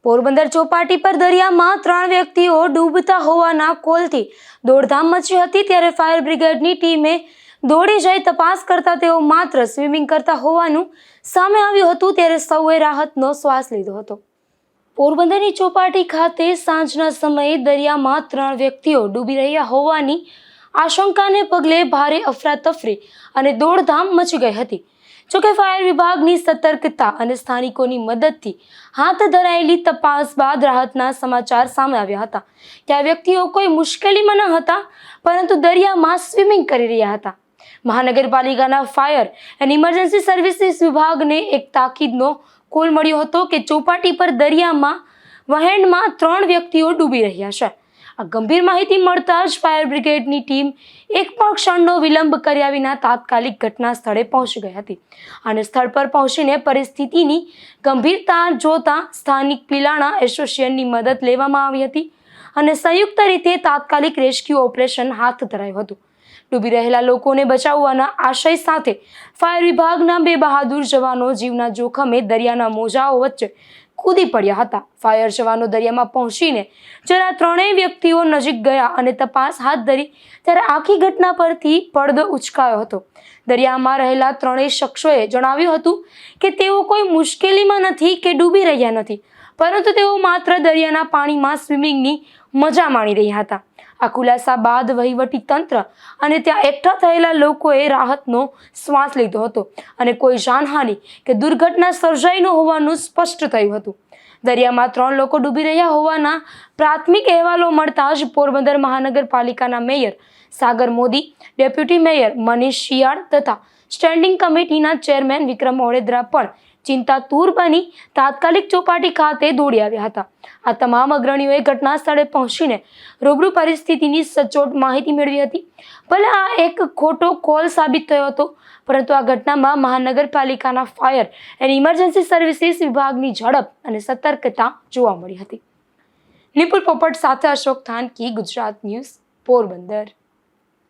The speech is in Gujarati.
પોરબંદર ચોપાટી પર દરિયામાં 3 વ્યક્તિઓ ડૂબતા હોવાના કોલથી દોડધામ મચી હતી, ત્યારે ફાયર બ્રિગેડની ટીમે દોડી જઈ તપાસ કરતા તેઓ માત્ર સ્વિમિંગ કરતા હોવાનું સામે આવ્યું હતું, ત્યારે સૌએ રાહતનો શ્વાસ લીધો હતો। પોરબંદરની ચોપાટી ખાતે સાંજના સમયે દરિયામાં 3 વ્યક્તિઓ ડૂબી રહ્યા હોવાની આશંકાને પગલે ભારે અફરાતફરી અને દોડધામ મચી ગઈ હતી। જોકે ફાયર વિભાગની સતર્કતા અને સ્થાનિકોની મદદથી હાથ ધરાયેલી તપાસ બાદ રાહતના સમાચાર સામે આવ્યા હતા કે આ વ્યક્તિઓ કોઈ મુશ્કેલીમાં ન હતા, પરંતુ દરિયામાં સ્વિમિંગ કરી રહ્યા હતા। મહાનગરપાલિકાના ફાયર એન્ડ ઇમરજન્સી સર્વિસીસ વિભાગને એક તાકીદનો કોલ મળ્યો હતો કે ચોપાટી પર દરિયામાં વહેણમાં 3 વ્યક્તિઓ ડૂબી રહ્યા છે। આ ગંભીર માહિતી મળતા જ ફાયર બ્રિગેડની ટીમ એક પણ ક્ષણનો વિલંબ કર્યા વિના તાત્કાલિક ઘટના સ્થળે પહોંચી ગઈ હતી અને સ્થળ પર પહોંચીને પરિસ્થિતિની ગંભીરતા જોતા સ્થાનિક પિલાણા એસોસિએશનની મદદ લેવામાં આવી હતી અને સંયુક્ત રીતે તાત્કાલિક રેસ્ક્યુ ઓપરેશન હાથ ધરાયું હતું। ડૂબી રહેલા લોકોને બચાવવાના આશય સાથે ફાયર વિભાગના 2 બહાદુર જવાનો જીવના જોખમે દરિયાના મોજાઓ વચ્ચે કૂદી પડ્યા હતા। ફાયર જવાનો દરિયામાં પહોંચીને જ્યારે આ 3 વ્યક્તિઓ નજીક ગયા અને તપાસ હાથ ધરી, ત્યારે આખી ઘટના પરથી પડદો ઉચકાયો હતો। દરિયામાં રહેલા 3 શખ્સોએ જણાવ્યું હતું કે તેઓ કોઈ મુશ્કેલીમાં નથી કે ડૂબી રહ્યા નથી, પરંતુ તેઓ માત્ર દરિયાના પાણીમાં સ્વિમિંગની મજા માણી રહ્યા હતા। આ ખુલાસા બાદ વહીવટી તંત્ર અને ત્યાં એકઠા થયેલા લોકોએ રાહતનો શ્વાસ લીધો હતો અને કોઈ જાનહાનિ કે દુર્ઘટના સર્જાઈ ન હોવાનું સ્પષ્ટ થયું હતું। દરિયામાં 3 લોકો ડૂબી રહ્યા હોવાના પ્રાથમિક અહેવાલો મળતા જ પોરબંદર મહાનગરપાલિકાના મેયર સાગર મોદી, ડેપ્યુટી મેયર મનીષ શિયાળ તથા સ્ટેન્ડિંગ કમિટીના ચેરમેન વિક્રમ ઓળેદરા પણ ચિંતાતુર બની તાત્કાલિક ચોપાટી ખાતે દોડી આવ્યા હતા। આ તમામ અગ્રણીઓએ ઘટના સ્થળે પહોંચીને રૂબરૂ પરિસ્થિતિની સચોટ માહિતી મેળવી હતી। ભલે આ એક ખોટો કોલ સાબિત થયો હતો, પરંતુ આ ઘટનામાં મહાનગરપાલિકાના ફાયર એન્ડ ઇમરજન્સી સર્વિસીસ વિભાગની ઝડપ અને સતર્કતા જોવા મળી હતી। નિપુલ પોપટ સાથે અશોક થાનકી, ગુજરાત ન્યૂઝ, પોરબંદર।